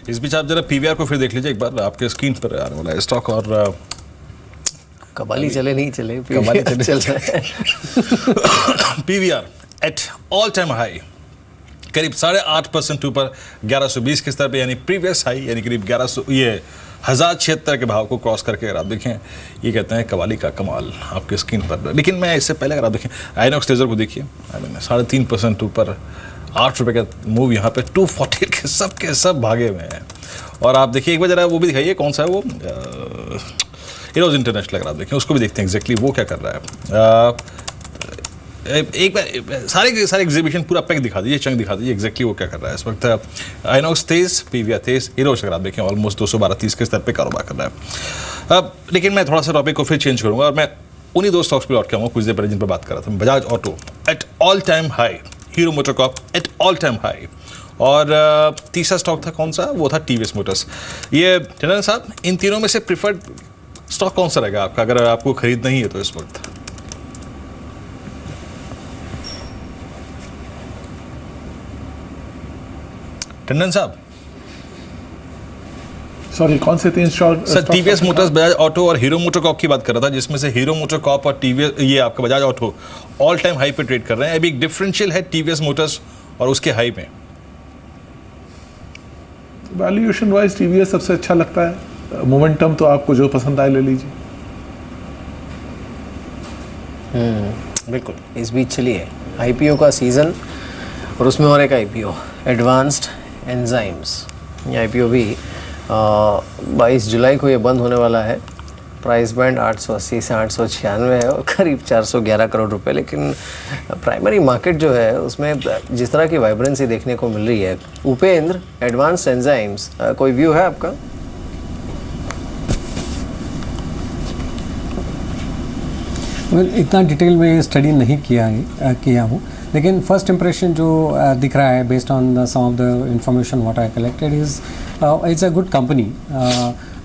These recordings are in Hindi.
इस बीच आप जरा पीवीआर को फिर देख लीजिए एक बार, आपके स्क्रीन पर आने वाला है स्टॉक। और कबाली चले नहीं चले, कबाली चले चल रहा है। PVR eight all time high, करीब 8.5% ऊपर 1120 के स्तर पे, यानी प्रीवियस हाई, यानी करीब 1076 के भाव को क्रॉस करके अगर आप देखें, ये कहते हैं कवाली का कमाल आपके स्क्रीन पर। लेकिन मैं इससे पहले अगर आप देखें आइनॉक्स लेजर को देखिए, 3.5% ऊपर 8 रुपये का मूव यहाँ पे 240 के सब भागे हुए हैं। और आप देखिए एक बार जरा वो भी दिखाइए, कौन सा है वो, इरोज इंटरनेशनल, अगर आप देखें उसको भी देखते हैं एग्जैक्टली वो क्या कर रहा है। एक बार सारे एग्जीबिशन पूरा पैक दिखा दीजिए, चंग दिखा दीजिए एग्जैक्टली वो क्या कर रहा है इस वक्त। आइनॉक्स तेज, पीवीआर तेज, इरोज अगर आप देखें ऑलमोस्ट 212-30 के स्तर पे कारोबार कर रहा है। अब लेकिन मैं थोड़ा सा टॉपिक को फिर चेंज करूंगा और मैं उन्हीं दो स्टॉक्स पे लौट के आऊँगा कुछ देर पहले जिन पर बात कर रहा था। Bajaj Auto at all time high, Hero MotoCorp at all time high, और तीसरा स्टॉक था कौन सा, वो था टीवीएस मोटर्स। ये टंडन साहब, इन तीनों में से प्रिफर्ड स्टॉक कौन सा रहेगा आपका अगर आपको खरीदना ही है तो इस वक्त? टंडन साहब सॉरी, कौन से 3 stock? Sir TVS Motors, Bajaj auto और हीरो मोटरकॉर्प की बात कर रहा था, जिसमें से हीरो मोटरकॉर्प और टीवीएस, ये आपका Bajaj auto all time high पे ट्रेड कर रहे हैं। अभी एक डिफरेंशियल है टीवीएस मोटर्स और उसके हाई में। वैल्यूएशन वाइज टीवीएस सबसे अच्छा लगता है। मोमेंटम तो आपको जो पसंद आए ले लीजिए। बिल्कुल। इस बीच चलिए आईपीओ का सीज़न, और उसमें और एक आईपीओ एडवांस्ड एंजाइम्स, ये आईपीओ भी 22 जुलाई को ये बंद होने वाला है। प्राइस बैंड 880 से 896 है और करीब 411 करोड़ रुपए। लेकिन प्राइमरी मार्केट जो है उसमें जिस तरह की वाइब्रेंसी देखने को मिल रही है, उपेंद्र, एडवांस्ड एंजाइम्स कोई व्यू है आपका? इतना डिटेल में स्टडी नहीं किया हूँ, लेकिन फर्स्ट इंप्रेशन जो दिख रहा है based on some of the information what I collected is it's a good company,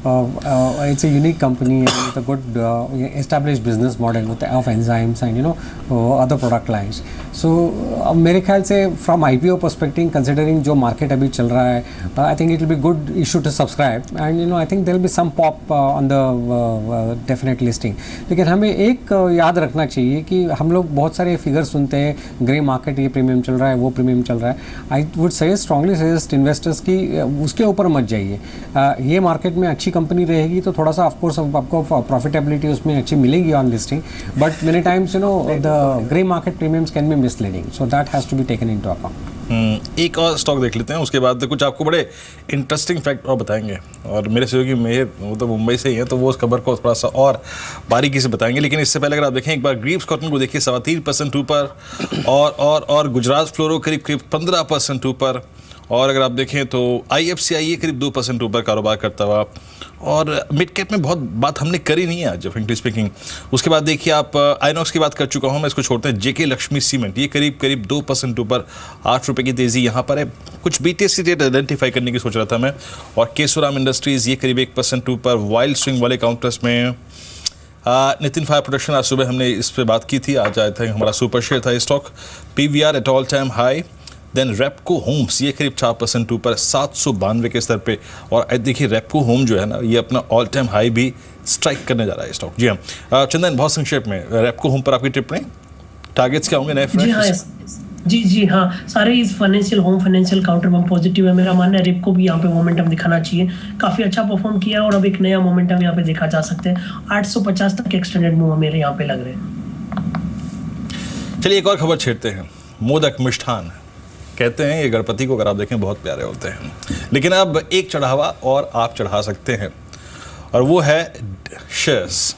it's a unique company and with a good established business model of enzymes and other product lines. So मेरे ख्याल से from IPO perspective, considering जो market अभी चल रहा है, I think it will be good issue to subscribe and I think there will be some pop on the definite listing. लेकिन हमें एक याद रखना चाहिए कि हम लोग बहुत सारे फिगर्स सुनते हैं, ग्रे मार्केट ये प्रीमियम चल रहा है, वो प्रीमियम चल रहा है। I would strongly suggest investors की उसके ऊपर मत जाइए। ये मार्केट में अच्छी कंपनी रहेगी तो थोड़ा सा ऑफकोर्स आपको प्रॉफिटेबिलिटी उसमें अच्छी मिलेगी on listing, but many times the grey market premiums can be misleading, so that has to be taken into account. एक और स्टॉक देख लेते हैं, उसके बाद कुछ आपको बड़े इंटरेस्टिंग फैक्ट और बताएंगे, और मेरे सहयोगी मेहर वो तो मुंबई से ही है तो वो उस खबर को थोड़ा सा और बारीकी से बताएंगे। लेकिन इससे पहले अगर आप देखें एक बार ग्रीव्स कॉटन को देखिए 3.25% ऊपर, और गुजरात फ्लोरो करीब 15% ऊपर, और अगर आप देखें तो IFCI करीब 2% ऊपर कारोबार करता हुआ। और मिड कैप में बहुत बात हमने करी नहीं है आज फ्रेंकली स्पीकिंग। उसके बाद देखिए आप आइनॉक्स की बात कर चुका हूँ मैं, इसको छोड़ते हैं। जेके लक्ष्मी सीमेंट ये करीब 2% ऊपर, 8 रुपये की तेज़ी यहाँ पर है। कुछ BTC रेट आइडेंटिफाई करने की सोच रहा था मैं। और केसुराम इंडस्ट्रीज़ ये करीब 1% ऊपर, वाइल्ड स्विंग वाले काउंटर्स में नितिन फायर प्रोडक्शन, आज सुबह हमने इस पर बात की थी, आज आया था हमारा सुपर शेयर था stock. PVR at all time high. Then Repco homes ये करीब 4% ऊपर, 792 के स्तर पे। और देखिए रेपको होम जो है ना, ये अपना ऑल टाइम हाई भी स्ट्राइक करने जा रहा है स्टॉक। जी हाँ चंदन, बहुत संक्षेप में रेपको होम पर आपकी टिप्पणी, टारगेट्स क्या होंगे नए फ्रेंड्स? जी हाँ, सारे इस फाइनेंशियल होम फाइनेंशियल काउंटर में पॉजिटिव है। मेरा मानना है रेपको भी यहाँ पे मोमेंटम दिखाना चाहिए, काफी अच्छा परफॉर्म किया और अब एक नया मोमेंटम यहाँ पे देखा जा सकते हैं। 850 तक एक्सटेंडेड मूव मेरे यहाँ पे लग रहे हैं। चलिए एक और खबर छेड़ते हैं। मोदक मिष्ठान कहते हैं ये गणपति को अगर आप देखें बहुत प्यारे होते हैं, लेकिन अब एक चढ़ावा और आप चढ़ा सकते हैं, और वो है शेयर्स,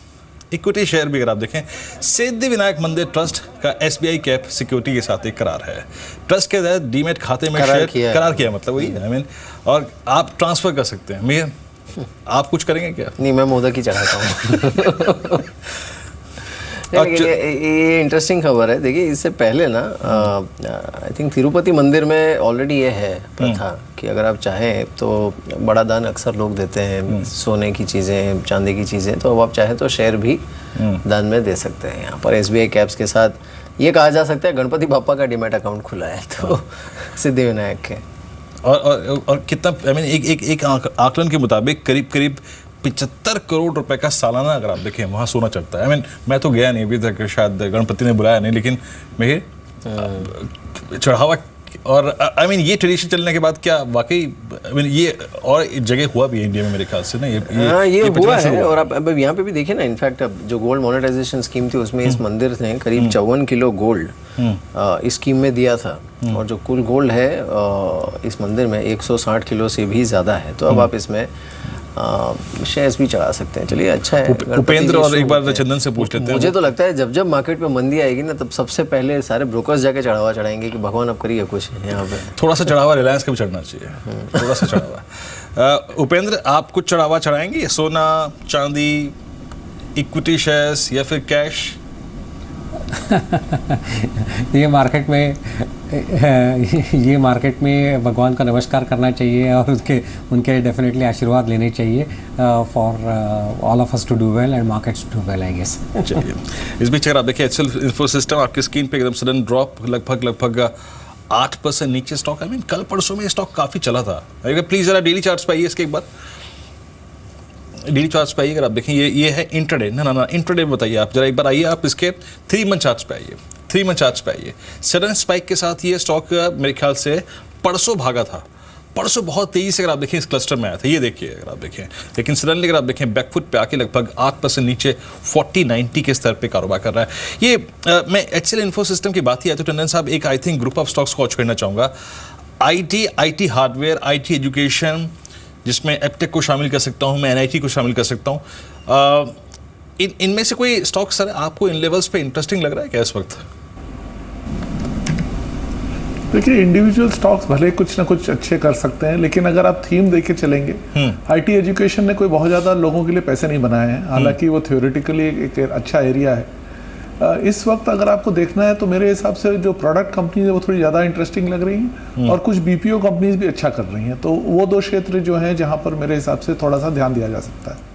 इक्विटी शेयर भी अगर आप देखें। सिद्धि विनायक मंदिर ट्रस्ट का SBI कैप सिक्योरिटी के साथ एक करार है। ट्रस्ट के तहत डीमेट खाते में शेयर करार किया, मतलब वही और आप ट्रांसफर कर सकते हैं। मेयर आप कुछ करेंगे क्या? नहीं, मैं मोदक ही चढ़ाता हूँ। ये इंटरेस्टिंग खबर है। देखिए इससे पहले ना आई थिंक तिरुपति मंदिर में ऑलरेडी ये है प्रथा कि अगर आप चाहें तो बड़ा दान अक्सर लोग देते हैं, सोने की चीज़ें, चांदी की चीज़ें, तो अब आप चाहें तो शेयर भी दान में दे सकते हैं। यहाँ पर SBI कैप्स के साथ ये कहा जा सकता है गणपति बापा का डीमैट अकाउंट खुला है तो सिद्धि विनायक के। और कितना आई मीन एक आकलन के मुताबिक करीब 75 करोड़ रुपए का सालाना अगर आप देखें वहाँ सोना चढ़ता है। आई मीन मैं तो गया नहीं अभी तक, शायद गणपति ने बुलाया नहीं, लेकिन मैं चढ़ावा और आई मीन ये ट्रेडिशन चलने के बाद क्या वाकई आई मीन ये और जगह हुआ भी है इंडिया में मेरे ख्याल से ना ये हुआ है। और अब यहाँ पे भी देखिए ना, इनफैक्ट अब जो गोल्ड मोनेटाइजेशन स्कीम थी उसमें इस मंदिर ने करीब 54 किलो गोल्ड इस स्कीम में दिया था, और जो कुल गोल्ड है इस मंदिर में 160 किलो से भी ज़्यादा है। तो अब आप इसमें शेयर्स भी चढ़ा सकते हैं। चलिए अच्छा है। उपेंद्र और एक बार चंदन से पूछ लेते हैं। मुझे तो लगता है जब मार्केट पे मंदी आएगी ना, तब सबसे पहले सारे ब्रोकर्स जाके चढ़ावा चढ़ाएंगे कि भगवान अब करिए कुछ यहाँ पे। थोड़ा सा चढ़ावा रिलायंस का भी चढ़ना चाहिए, थोड़ा सा चढ़ावा। उपेंद्र, आप कुछ चढ़ावा चढ़ाएंगे? सोना, चांदी, इक्विटी शेयर्स या फिर कैश? ये मार्केट में भगवान का नमस्कार करना चाहिए और उनके डेफिनेटली आशीर्वाद लेने चाहिए for all of us to do well and markets to do well, I guess. चलिए, इस बीच अगर आप देखिए HCL इन्फोसिस्टम आपकी स्क्रीन पे एकदम सडन ड्रॉप लगभग 8% नीचे स्टॉक। आई मीन कल परसों में स्टॉक काफ़ी चला था। अगर प्लीज़ ज़रा डेली चार्ट्स पे आइए इसके एक बार, डेली चार्ट्स पे आइए। अगर आप देखें ये है इंट्राडे, ना इंट्राडे बताइए आप जरा एक बार आइए, आप इसके 3 मंथ चार्ट्स पे आइए, 3 मंथ चार्ट्स पे आइए। सडन स्पाइक के साथ ये स्टॉक मेरे ख्याल से परसों भागा था, परसों बहुत तेज़ी से अगर आप देखें इस क्लस्टर में आया था, ये देखिए अगर आप देखें, लेकिन सडनली अगर आप देखें बैकफुट पे आके लगभग 8% नीचे 4090 के स्तर पे कारोबार कर रहा है। ये मैं HCL इन्फोसिस्टम की बात ही आए तो टंडन साहब एक I think group of stocks को वॉच करना चाहूँगा। IT हार्डवेयर, IT एजुकेशन, जिसमें एपटेक को शामिल कर सकता हूँ मैं, NIT को शामिल कर सकता हूँ, इनमें से कोई स्टॉक सर आपको इन लेवल्स पे इंटरेस्टिंग लग रहा है क्या इस वक्त? देखिए, इंडिविजुअल स्टॉक्स भले कुछ ना कुछ अच्छे कर सकते हैं, लेकिन अगर आप थीम देके चलेंगे, IT एजुकेशन ने कोई बहुत ज़्यादा लोगों के लिए पैसे नहीं बनाए हैं, हालांकि वो थ्योरेटिकली एक अच्छा एरिया है। इस वक्त अगर आपको देखना है तो मेरे हिसाब से जो प्रोडक्ट कंपनीज है वो थोड़ी ज़्यादा इंटरेस्टिंग लग रही हैं, और कुछ BPO कंपनीज भी अच्छा कर रही हैं। तो वो 2 क्षेत्र जो हैं जहाँ पर मेरे हिसाब से थोड़ा सा ध्यान दिया जा सकता है।